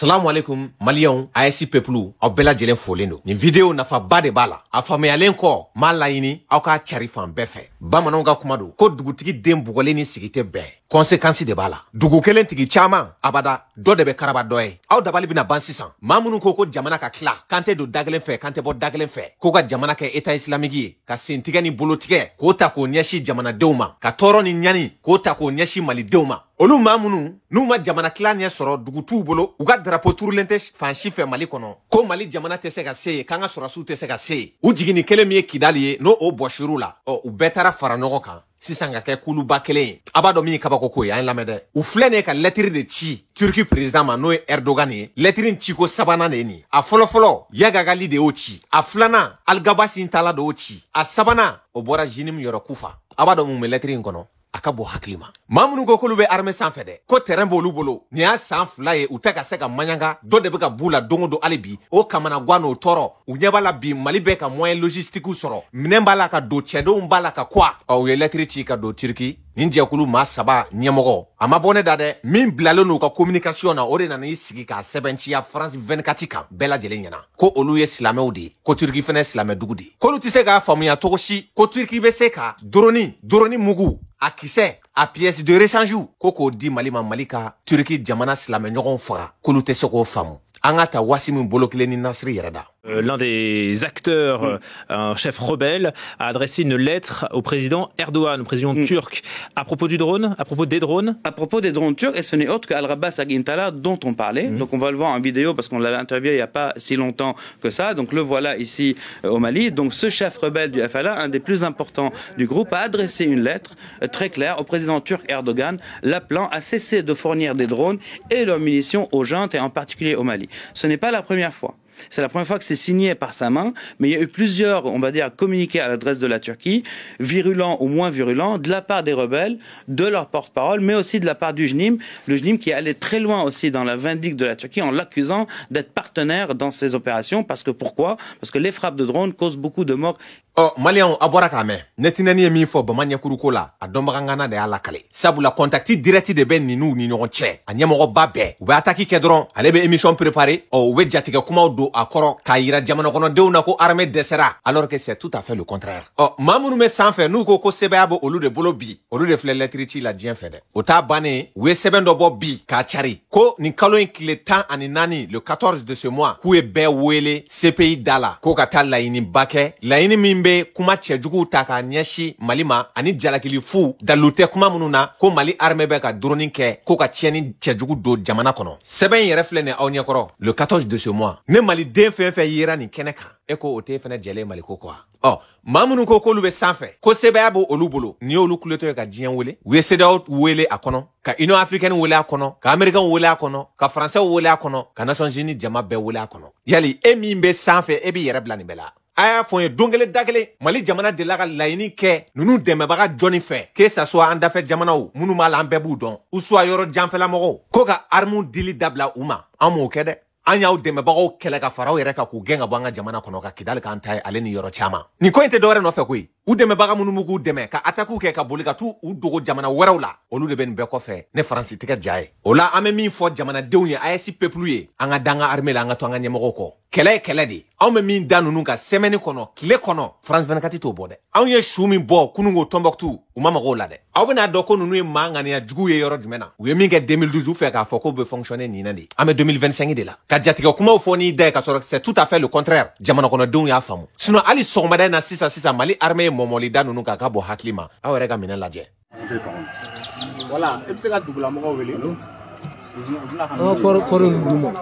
Assalamu alaikum Maliens ASC Peplu aw bɛɛ lajɛlen folen don. Nin video nafaba de b'a la. A faamuyalen kɔ m'a laɲini aw ka cari fan bɛɛ fɛ. Bamananw ka kuma don ko dugutigi den bugɔlen ni sigi tɛ bɛn. Conséquence de b'a la. Dugu kelen tigi caman abada dɔ de bɛ karaba dɔ ye. Aw dabali bɛna ban sisan. Maa minnu ko jamana ka tila kan tɛ don da kelen fɛ kan tɛ bɔ da kelen fɛ. Ko ka jamana kɛ État islamique ye ka sentigɛ ni bolotigɛ k'o ta k'o ɲɛsin jamanadenw ma. Ka tɔɔrɔ ni ɲani k'o ta k'o ɲɛsin malidenw ma. Olu maa minnu n'u ma jamana tila ɲɛ sɔrɔ dugu t'u bolo u ka drapeau turulen tɛ fan si fɛ Mali kɔnɔ. Ko Mali jamana tɛ se ka se yen k'an ka sɔrɔsiw tɛ se ka se yen. U jigini kelen min ye Kidali ye n'o o bɔsir'u la. U bɛɛ taara fara ɲɔgɔn kan. Sisan ka kɛ kuluba kelen ye. A b'a dɔn min ye kabako ko ye an lamɛn dɛ. U filɛ nin ye ka lettre de ci Turki président ma n'o ye Erdogan ye. Lettre in ci ko sabanan de ye nin. A fɔlɔfɔlɔ Yagagali de y'o ci. A filanan Algabasi Ntala de y'o ci. A sabanan o bɔra Jinim Yɔrɔ Kufa. A b'a dɔn mun bɛ lettre in kɔnɔ. A ka bɔ hakili ma. Maa minnu ko k'olu bɛ armée sanfɛ dɛ. Ko terrain b'olu bolo. Nin y'a san 2 ye u tɛ ka se ka maɲanga. Dɔ de bɛ ka b'u la don o don hali bi. O kamana gan n'o tɔɔrɔ. U ɲɛ b'a la bi Mali bɛ ka moyen logistique sɔrɔ. Minɛn b'a la ka don cɛdenw b'a la ka kuwa. U ye lettre ci ka don Turki. Nin jɛkulu maa 3 ɲɛmɔgɔ. A ma bɔ ne da dɛ. Min bilalen n'u ka communication na o de nana i sigi k'a sɛbɛnciya France 24 kan bɛɛ lajɛlen ɲɛna. Ko olu ye silamɛw de ye. Ko Turki fɛnɛ ye silamɛ dugu de ye. K'olu tɛ se k'a faamuya cogo si. Ko Turki bɛ se ka drone mugu. A kisɛ a pièce de rechange ko k'o di Mali ma Mali ka Turki jamana silamɛ ɲɔgɔn faga k'olu tɛ se k'o faamu. An ka ta wasi min bolo kelen ni Nasri yɛrɛ da. L'un des acteurs, un chef rebelle, a adressé une lettre au président Erdogan, au président turc, à propos du drone, à propos des drones. À propos des drones turcs, et ce n'est autre qu'Al-Rabbas Agintala dont on parlait. Donc on va le voir en vidéo parce qu'on l'avait interviewé il n'y a pas si longtemps que ça. Donc le voilà ici au Mali. Donc ce chef rebelle du FLA, un des plus importants du groupe, a adressé une lettre très claire au président turc Erdogan, l'appelant à cesser de fournir des drones et leurs munitions aux juntes et en particulier au Mali. Ce n'est pas la première fois. C'est la première fois que c'est signé par sa main, mais il y a eu plusieurs, on va dire, communiqués à l'adresse de la Turquie, virulents ou moins virulents, de la part des rebelles, de leur porte-parole, mais aussi de la part du JNIM, le JNIM qui est allé très loin aussi dans la vindicte de la Turquie en l'accusant d'être partenaire dans ces opérations. Parce que pourquoi? Parce que les frappes de drones causent beaucoup de morts. Maliens a bɔra k'a mɛn. Ne tɛna ni ye min fɔ Bamanɲɛkuru ko la, a dɔnbagangana de y'a lakale. Sabula contacti direct de bɛ ninnu ni ɲɔgɔn cɛ. A ɲɛmɔgɔba bɛɛ. U bɛ attaque kɛ dɔrɔn, ale bɛ émission préparé. U bɛ jatigɛ kumaw don a kɔrɔ k'a yira jamana kɔnɔdenw na ko armée dɛsɛra. Alors que c'est tout à fait le contraire. Maa minnu bɛ sanfɛ n'u ko sɛbɛya bɛ olu de bolo bi, olu de filɛ lettre ci la diɲɛ fɛ dɛ. O t'a bannen, u ye sɛbɛn dɔ bɔ bi k'a cari. Ko nin kalo in tile 14 le 14 de ce mois, k'u ye bɛɛ wele CPI da la. Ko ka taa laɲiniba kɛ. Laɲini min bɛ kuma cɛjuguw ta k'a ɲɛsin Mali ma ani jalakili fu dalu tɛ kuma minnu na ko Mali armée bɛ ka drone kɛ ko ka tiɲɛni cɛjugu don jamana kɔnɔ. Sɛbɛn in yɛrɛ filɛ nin aw ɲɛkɔrɔ le 14 de ce mois. Ne Maliden fɛn fɛn yera nin kɛnɛ kan. E ko o tɛ fɛnɛ jɛlen Mali ko quoi. Maa minnu ko k'olu bɛ sanfɛ ko sɛbɛya b'o olu bolo ni y'olu kuletɔ ye ka diɲɛ wele u ye CEDEAO wele a kɔnɔ ka Union africaine wele a kɔnɔ ka Américain wele a kɔnɔ ka Français wele a kɔnɔ ka Nations Unies jama bɛɛ wele a kɔnɔ. Yali e min bɛ sanfɛ e b'i yɛrɛ bila nin bɛɛ la. A y'a fɔ n ye don kelen da kelen Mali jamana de la ka laɲini kɛ ninnu dɛmɛbaga jɔnni fɛ que ça soit an dafɛ jamanaw minnu b'a la an bɛɛ b'u dɔn ou soit yɔrɔ janfɛla mɔgɔw ko ka armes dili dabila u ma an m'o kɛ dɛ. An y'aw dɛmɛbagaw kɛlɛ ka faraw yɛrɛ kan k'u gɛn ka bɔ an ka jamana kɔnɔ ka Kidali k'an ta ye ale ni yɔrɔ caman. Nin ko in tɛ dɔwɛrɛ nɔfɛ koyi. U dɛmɛbaga minnu b'u k'u dɛmɛ ka attaque kɛ ka boli ka t'u dogo jamana wɛrɛw la. Olu de bɛ nin bɛɛ kɔfɛ ne Faransi tigɛ ja ye. O la an bɛ min fɔ jamanadenw ye ASC Peplu ye an ka dan an ka armée la an ka to an ka ɲɛmɔgɔw kɔ. Kɛlɛ ye kɛlɛ de. Anw bɛ min da ninnu kan semaine kɔnɔ tile kɔnɔ France 24 t'o bɔ dɛ. Anw ye su min bɔ kununko Tombouctou u ma mago la dɛ. Aw bɛna dɔn ko ninnu ye maa ŋaniya jugu ye yɔrɔ jumɛn na. U ye min kɛ 2012 u fɛ k'a fɔ k'o bɛ fonctionner nin na de. An bɛ 2025 de la. Ka jatigɛ kumaw fɔ n'i da ye ka sɔrɔ c'est tout à fait le contraire. Jamana kɔnɔdenw y'a faamu. Sinon hali sɔgɔmada in na sisan Mali armée ye mɔmɔli da ninnu kan ka bɔ hakili ma. Aw yɛrɛ ka minɛ lajɛ. Voilà, e bɛ se ka dugulamɔgɔw wele. An ka kɔrɔ ninnu ma.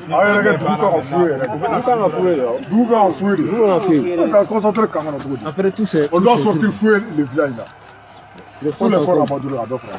Aw yɛrɛ kɛ dugu kan ka f'u yɛrɛ. Dugu kan ka f'u ye dɛ. Dugu kan ka f'u ye de. Dugu kan ka f'u ye. On ka concentrer kan kɔnɔ cogo di. Après tout c'est. On doit sortir fouiller le village là. Tous les efforts à Maduro à dɔ fara.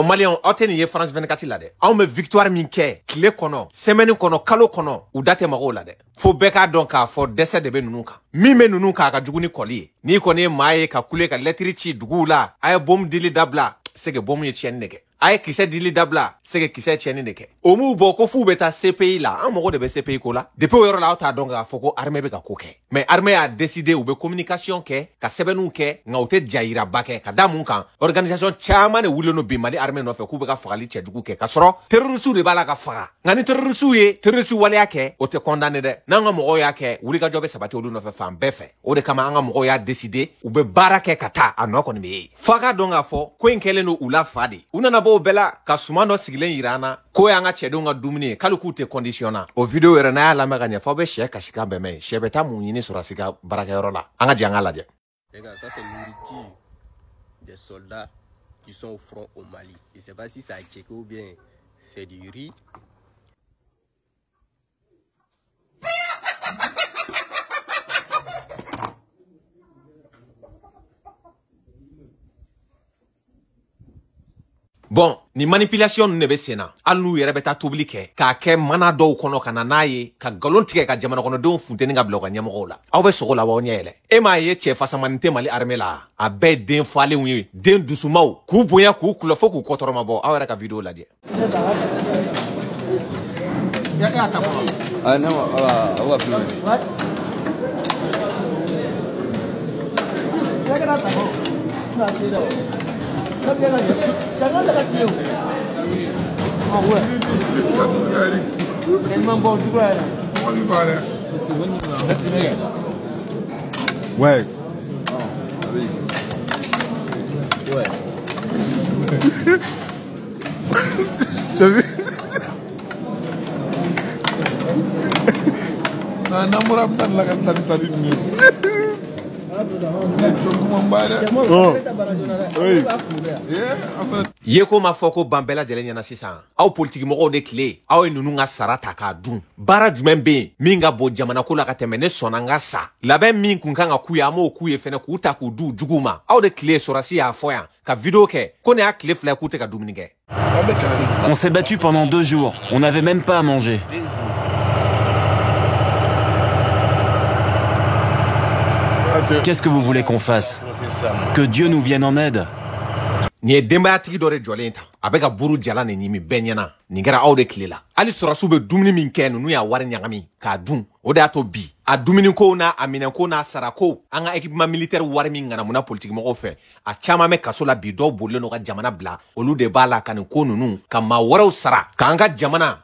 Maliens aw tɛ nin ye France 24 la dɛ. Anw bɛ victoire min kɛ tile kɔnɔ semaine kɔnɔ kalo kɔnɔ u da tɛ mɔgɔw la dɛ. Fo bɛɛ k'a dɔn k'a fɔ dɛsɛ de bɛ ninnu kan. Min bɛ ninnu kan a ka jugu ni kɔli ye. N'i kɔni ye maa ye ka kule ka lettre ci duguw la a ye bombe dili dabila c'est que bombe ye tiɲɛni de kɛ. Aye kisɛ dili dabla sege kisɛ tiɲɛni de kɛ o m'u bɔ ko f'u bɛ taa CPI la an mago de bɛ CPI ko la depuis o yɔrɔ la aw t'a dɔn k'a fɔ ko armée bɛ ka ko kɛ mais armée y'a décidé u bɛ communication kɛ ka sɛbɛnniw kɛ nka u tɛ jayiraba kɛ ka da mun kan organisation caman de wulilen don bi Mali armée nɔfɛ k'u bɛ ka fagali cɛjugu kɛ ka sɔrɔ terroristes de b'a la ka faga nka ni terroristes ye terroristes waleya kɛ o tɛ condamné dɛ n'an ka mɔgɔw y'a kɛ wulikajɔ bɛ sabati olu nɔfɛ fan bɛɛ fɛ o de kama an ka mɔgɔw y'a décidé u bɛ baara kɛ ka taa a nɔ kɔni bɛ ye f'a ka dɔn k'a fɔ ko in kɛlen don u la fa de u nana bɔ o bɛɛ la ka suman dɔ sigilen yira an na ko y'an ka cɛdenw ka dumuni ye k'ali k'u tɛ condition na o vidéo yɛrɛ n'a y'a lamɛn ka ɲɛ f'aw bɛ sɛ kasikan bɛɛ mɛn sɛ bɛ taa mun ɲini sɔrɔsi ka baarakɛyɔrɔ la an ka jɛ an k'a lajɛ. Les gars, ça c'est nourriture des soldats qui sont au front au Mali. Je ne sais pas si ça a checké ou bien c'est du riz. Bon, ni manipulation ne be sena. Hali n'u yɛrɛ bɛ taa tobili kɛ k'a kɛ mana dɔw kɔnɔ ka na n'a ye ka galon tigɛ ka jamana kɔnɔdenw funteni ka bila u ka ɲɛmɔgɔw la. Aw bɛ sogo la b'aw ɲɛ yɛlɛ. E m'a ye cɛ fasamani tɛ Mali armée la. A bɛɛ ye den falenw ye, den dusumaw. K'u bonya k'u kulɔ fo k'u kɔtɔrɔma bɔ. Aw yɛrɛ ka vidéo lajɛ. Ah non, on va plus. Ouais. Ouais. T'as vu? Yeko ma fɔ ko ban bɛɛ lajɛlen ɲɛna sisan aw politiki mɔgɔw de tile aw ye ninnu ka sara ta k'a dun baara jumɛn bɛ yen min ka bɔ jamana ko la ka tɛmɛ ne sɔnna n ka sa labɛn min kun kan ka k'u ye an m'o k'u ye fɛnɛ k'u ta k'u du juguw ma aw de tile sɔrɔsi y'a fɔ yan ka vidéo kɛ ko ne y'a tile fila k'u tɛ ka dumuni kɛ. On s'est battu pendant 2 jours, on n'avait même pas à manger. Qu'est-ce que vous voulez qu'on fasse? Que Dieu nous vienne en aide. Ni ye denbayatigi dɔ de jɔlen ta a bɛ ka buru jala nin ɲimi bɛɛ ɲɛna nin kɛra aw de tile la hali sɔrɔsiw bɛ dumuni min kɛ ninnu y'a wari ɲagami k'a dun o de y'a to bi a dumuni ko n'a a minɛn ko n'a sara ko an ka équipement militaire wari min ŋanamuna politiki mɔgɔw fɛ a caman bɛ kaso la bi dɔw bolilen no ka jamana bila olu de b'a la ka nin ko ninnu ka maa wɛrɛw sara k'an ka jamana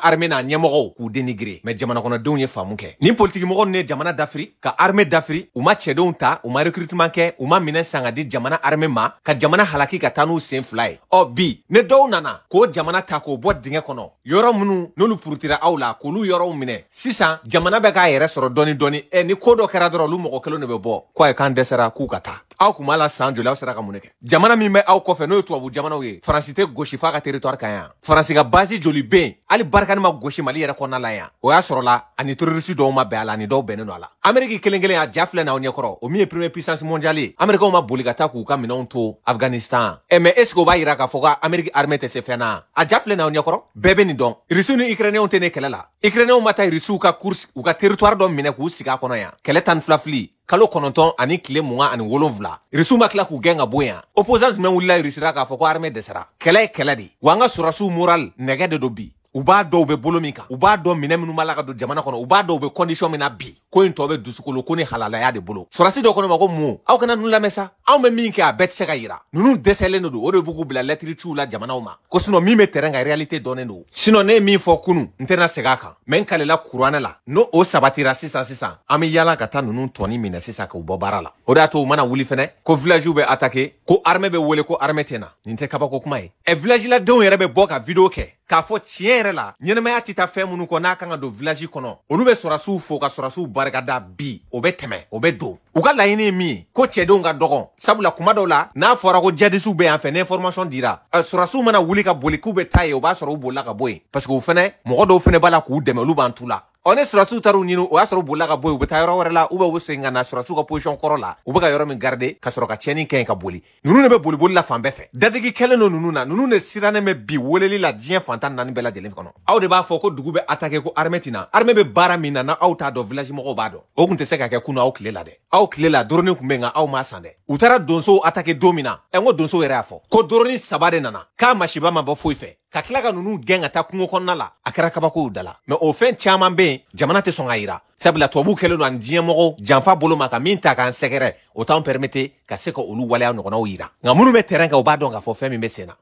armée n'a ɲɛmɔgɔw k'u dénigrer mais jamana kɔnɔdenw ye faamu kɛ ni politiki mɔgɔw ninnu ye jamana dafiri ka armée dafiri u ma cɛdenw ta u ma recrutement kɛ u ma minɛn san ka di jamana armée ma ka jamana halaki ka taa n'u sen fila ye ɔ bi ne dɔw nana k'o jamana ta k'o bɔ dingɛ kɔnɔ yɔrɔ minnu n'olu purutira aw la k'olu yɔrɔw minɛ sisan jamana bɛ k'a yɛrɛ sɔrɔ dɔɔni dɔɔni ni ko dɔ kɛra dɔrɔn olu mɔgɔ kelen de bɛ bɔ ko ayi k'an dɛsɛra k'u ka taa aw kun b'a la san joli aw sera ka mun de kɛ jamana min bɛ aw kɔfɛ n'o ye tubabu jamanaw ye faransi tɛ gosi f'a ka territoire kan yan faransi ka base joli bɛ yen hali barikani ma gosi Mali yɛrɛ kɔnɔna la yan o y'a sɔrɔla ani terroriste dɔw ma bɛn a la ani dɔw bɛnnen don a la Amérique kelen kelen a ja filɛ n'aw ɲɛkɔrɔ o min ye première puissance mondiale ye Américains ma boli ka taa k'u ka minɛnw to Afghanistan mais est-ce que o b'a yira k'a fɔ ko Amérique armée tɛ se fɛn na a ja filɛ n'aw ɲɛkɔrɔ bɛɛ bɛ nin dɔn Russie ni Ukrainiens tɛ ne kɛlɛ la Ukrainiens ma taa Russie ka course u ka territoire dɔ minɛ k'u sigi a kɔnɔ yan kɛlɛ tan ni fila fili kalo 9 ani tile 27 Russie ma tila k'u gɛn ka bɔ yan opposant jumɛn wulila Russie la k'a fɔ ko armée dɛsɛra kɛlɛ ye kɛlɛ de wa an ka sɔrɔsiw moral nɛgɛ de don bi u b'a dɔw bɛ bolo min kan u b'a dɔn minɛ minnu b'a la ka don jamana kɔnɔ u b'a dɔw bɛ condition min na bi ko in tɔ bɛ dusukolo ko ni halalaya de bolo sɔrɔsi dɔ kɔnɔ ma ko mun aw kana ninnu lamɛn sa anw bɛ min kɛ a bɛɛ tɛ se ka yira ninnu dɛsɛlen de don o de b'u bila lettre ciw la jamanaw ma ko sinon min bɛ terrain kan réalité dɔnnen don sinon ne ye min fɔ kunun n tɛna segin a kan mais n kalela kuranɛ la n'o o sabatira sisan an bɛ yaala ka taa ninnu tɔni minɛ sisan k'u bɔ baara la o de y'a to u mana wuli fɛnɛ ko villagew bɛ attaquer ko armée bɛ wele ko armée tɛ na nin tɛ kabako kuma ye village la denw yɛrɛ bɛ bɔ ka vidéo kɛ k'a fɔ tiɲɛ yɛrɛ la ɲɛnɛmaya tɛ taa fɛn minnu kɔ n'a kan ka don village kɔnɔ olu bɛ sɔrɔsiw fo ka sɔrɔsiw barikada bi o bɛ tɛmɛ o bɛ don u ka laɲini ye min ye ko cɛdenw ka dɔgɔn sabula kuma dɔw la n'a fɔra ko jadisiw bɛ yan fɛ ni information dira sɔrɔsiw mana wuli ka boli k'u bɛ taa ye o b'a sɔrɔ u bolila ka bɔ yen parce que u fɛnɛ mɔgɔ dɔw fɛnɛ b'a la k'u dɛmɛ olu b'an tu la on est surasiw taru ɲini o y'a sɔrɔ bolila ka bɔ u bɛ taa yɔrɔ wɛrɛ la u bɛ u segin ka na surasiw ka position kɔrɔ la u bɛ ka yɔrɔ min garder ka sɔrɔ ka tiɲɛni kɛ ka boli ninnu de bɛ boli la fan bɛɛ fɛ datigi kɛlen don ninnu na ninnu de sirannen bɛ bi weleli la diɲɛ fantan naani bɛɛ lajɛlen kɔnɔ aw de b'a fɔ ko dugu bɛ attaquer ko armée tina armée bɛ baara min na na aw t'a dɔn village mɔgɔw b'a dɔn o tun tɛ se ka kɛ kunun aw tile la dɛ aw tile la drone tun bɛ nka aw m'a san dɛ u taara donsow attaquer don min na n ko donsow yɛrɛ y'a fɔ ko drone 3 de nana k'a masiba ma bɔ foyi fɛ ka tila ka ninnu gɛn ka taa kungo kɔnɔna la a kɛra kabakow da la mais o fɛn caman bɛ yen jamana tɛ sɔn ka yira sabula tubabuw kɛlen don ani diɲɛ mɔgɔw janfa bolo ma ka min ta k'an sɛgɛrɛ o t'anw permettre ka se ka olu waleya ɲɔgɔnnaw yira nka minnu bɛ terrain kan u b'a dɔn k'a fɔ fɛn min bɛ sen na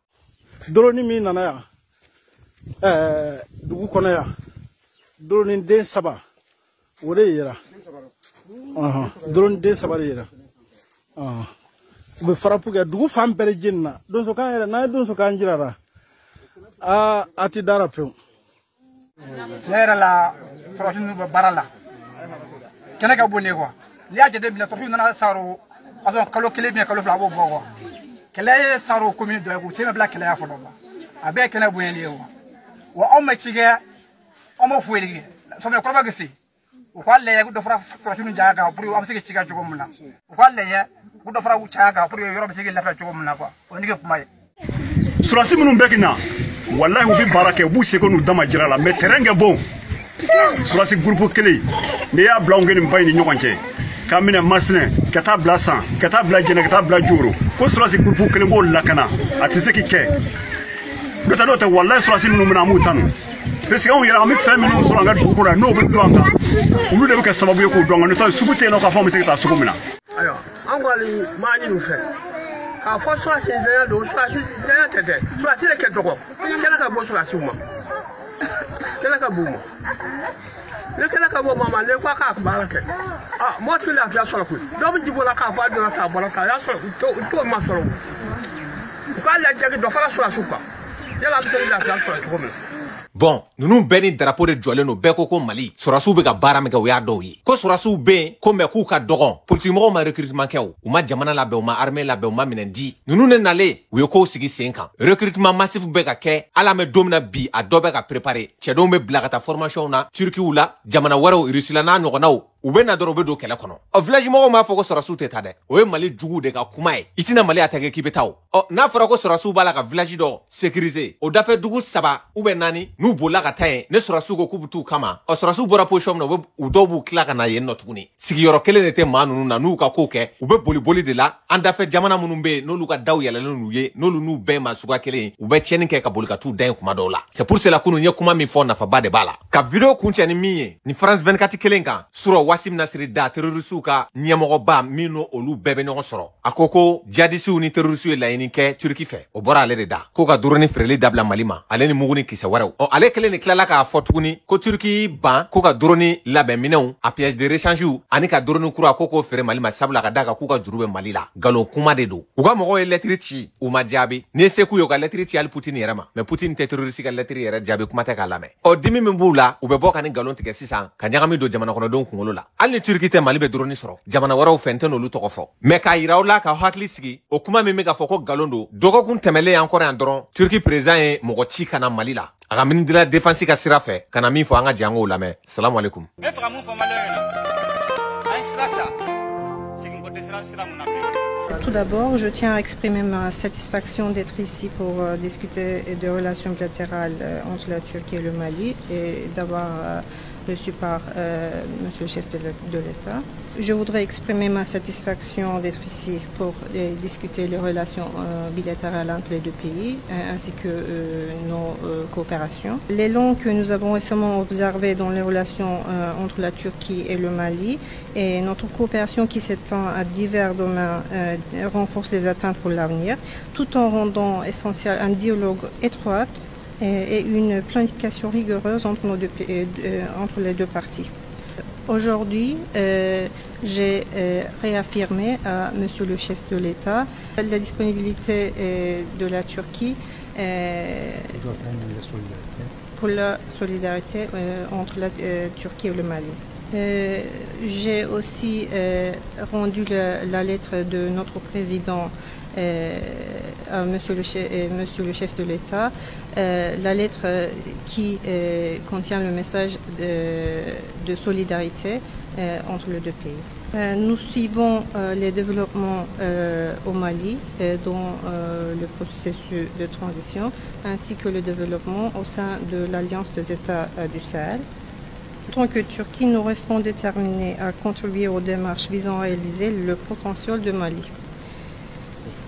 drone min nana yan dugu kɔnɔ yan drone den 3 o de yera drone den 3 de yera u bɛ farapu kɛ dugu fan bɛɛ jeni na donsokan yɛrɛ n'a ye donsokan jirara a ti dara pewu ne yɛrɛ la sɔrɔsi ninnu bɛ baara la kɛnɛ ka bon ne quoi n'i y'a jateminɛ sɔrɔsiw nana saro a sɔrɔ kalo 1 bien kalo 2 a b'o bɔ quoi kɛlɛ ye saro commune dɔ ye k'u sen bɛ bila kɛlɛya fɔlɔ quoi a bɛɛ ye kɛnɛ bonyali ye quoi wa anw ma ci kɛ anw ma foyi kɛ sɔmina kɔrɔba kɛ se u k'a lajɛ ko dɔ fara sɔrɔsi ninnu jaya kan pour que an bɛ se ka ci kɛ cogo min na u k'a lajɛ ko dɔ fara u caya kan pour que yɔrɔ bɛ se ka lafiya cogo min na quoi o ye ne ka kuma ye. Surasi minnu bɛ kina wallahi u bɛ baara kɛ u b'u seko n'u dama jira la mais terrain kɛ bon surasi groupe kelen n'i y'a bila anw ni ba in ni ɲɔgɔn cɛ k'a minɛ Masinɛ ka taa bila San ka taa bila Jɛnɛ ka taa bila Joro ko surasi groupe kelen b'o lakana a tɛ se k'i kɛ n'o tɛ n'o tɛ wallahi surasi minnu bɛna an b'u tanu parce que anw yɛrɛ an bɛ fɛn minnu sɔrɔ an ka dugu kɔnɔ n'o bɛ dɔn an kan olu de bɛ kɛ sababu ye k'o dɔn an kan n'o tɛ sugu tɛ yen nɔ k'a fɔ an bɛ se ka taa sugu min na. ayiwa an kɔni maa ɲini u fɛ k'a fɔ surasi danya don surasi danya tɛ dɛ surasi de kɛ dɔgɔ kɛnɛ ka bɔ surasiw ma kɛnɛ ka b'u ma ne kɛnɛ ka bɔ ma ne ko a k'a baara kɛ mɔgɔ tɛ lafiya sɔrɔ koyi dɔw bɛ jibo la k'a fɔ a donna k'a bɔra k'a y'a sɔrɔ u t'o ma sɔrɔ u k'a lajɛ dɔ fara surasiw kan yala a bɛ se ka lafiya sɔrɔ cogo min na. Bon, ninnu bɛɛ ni drapeau de jɔlen don bɛɛ ko Mali surasiw bɛ ka baara min kɛ o y'a dɔw ye ko surasiw bɛ yen ko mais k'u ka dɔgɔn politique ma recrutement kɛ u ma jamana labɛn u ma armée labɛn u ma minɛn di ninnu de nalen u ye kow sigi sen kan recrutement massif bɛ ka kɛ ala mɛ don min na bi a dɔ bɛ ka préparer cɛdenw bɛ bila ka taa formation na Turkiw la jamana wɛrɛw Russie la n'a ɲɔgɔnnaw u bɛ na dɔrɔn u bɛ don kɛlɛ kɔnɔ ɔ village mɔgɔw m'a fɔ ko surasiw tɛ taa dɛ o ye Mali juguw de ka kuma ye i tɛna Mali attaquer k'i bɛ taa o ɔ n'a fɔra ko surasiw b'a la ka village dɔ sécuriser o dafɛ dugu 3 ou bien 4 n'u bolila ka taa yen ne surasiw ko k'u bɛ t'u kama ɔ surasiw bɔra position min na u dɔw b'u tila ka na yen nɔ tuguni sigiyɔrɔ kelen de tɛ maa ninnu na n'u ka kow kɛ u bɛ boli de la an dafɛ jamana minnu bɛ yen n'olu ka daw yɛlɛlen n'u ye n'olu n'u bɛɛ maa suguya kelen ye u bɛ tiɲɛni kɛ ka boli ka t'u da yen kuma dɔw la c'est pour cela kunun n ye kuma min fɔ nafaba de b'a la ka video kuncɛ ni min ye ni France 24 kelen kan surɔ Wasim Nasiri da terrorisiw ka ɲɛmɔgɔba min n'o olu bɛɛ bɛ ɲɔgɔn sɔrɔ a ko jihadisiw ni terrorisiw ye laɲini kɛ Turki fɛ o bɔra ale de da ko ka drone feereli dabila Mali ma ale ni mugu ni kisɛ wɛrɛw ɔ ale kelen de tilala k'a fɔ tuguni ko Turki ban ko ka drone labɛn minɛnw a pièce de rechange ani ka drone kura ko k'o feere Mali ma sabula ka da kan k'u ka juru bɛ Mali la nkalon kuma de don u ka mɔgɔw ye lettre ci u ma jaabi ni ye se k'u ye u ka lettre ci hali Poutine yɛrɛ ma mais Poutine tɛ terroriste ka lettre yɛrɛ jaabi kuma tɛ k'a lamɛn ɔ dimi min b'u la u bɛ bɔ ka ni nkalon tigɛ sisan ka ɲagami don jamana kɔnɔdenw kunkolo la hali ni Turki tɛ Mali bɛ drone sɔrɔ jamana wɛrɛw fɛ n tɛ n'olu tɔgɔ fɔ mais k'a yira aw la ka hakili sigi o kuma min bɛ ka fɔ ko nkalon don dɔgɔkun tɛmɛlen an kɔrɔ yan dɔrɔn Turki président ye mɔgɔ ci ka na Mali la a ka ministre de la défense ka sira fɛ ka na min fɔ an ka jɛ an k'o lamɛn salamu alaikum. Tout d'abord, je tiens à exprimer ma satisfaction d'être ici pour discuter des relations bilatérales entre la Turquie et le Mali et d'avoir reçu par Monsieur le chef de l'État. Je voudrais exprimer ma satisfaction d'être ici pour discuter les relations bilatérales entre les deux pays ainsi que nos coopérations. L'élan que nous avons récemment observé dans les relations entre la Turquie et le Mali et notre coopération qui s'étend à divers domaines renforce les attentes pour l'avenir, tout en rendant essentiel un dialogue étroit et une planification rigoureuse entre les deux parties. Aujourd'hui, j'ai réaffirmé à Monsieur le chef de l'État la disponibilité de la Turquie pour la solidarité entre la Turquie et le Mali. J'ai aussi rendu la lettre de notre président à Monsieur le chef de l'État la lettre qui contient le message de solidarité entre les deux pays. Nous suivons les développements au Mali dans le processus de transition ainsi que le développement au sein de l'Alliance des États du Sahel. En tant que Turquie, nous restons déterminés à contribuer aux démarches visant à réaliser le potentiel du Mali.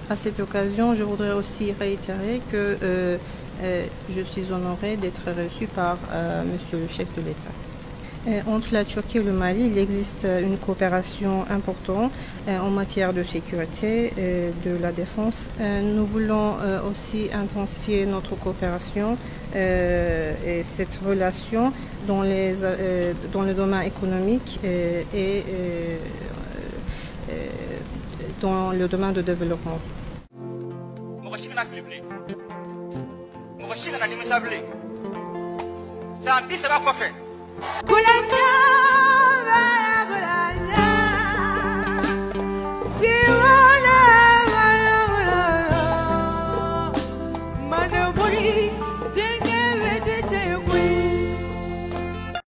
À cette occasion, je voudrais aussi réitérer que je suis honorée d'être reçue par Monsieur le chef de l'État. Entre la Turquie et le Mali, il existe une coopération importante en matière de sécurité et de la défense. Nous voulons aussi intensifier notre coopération et cette relation dans le domaine économique et dans le domaine de développement. Kulanga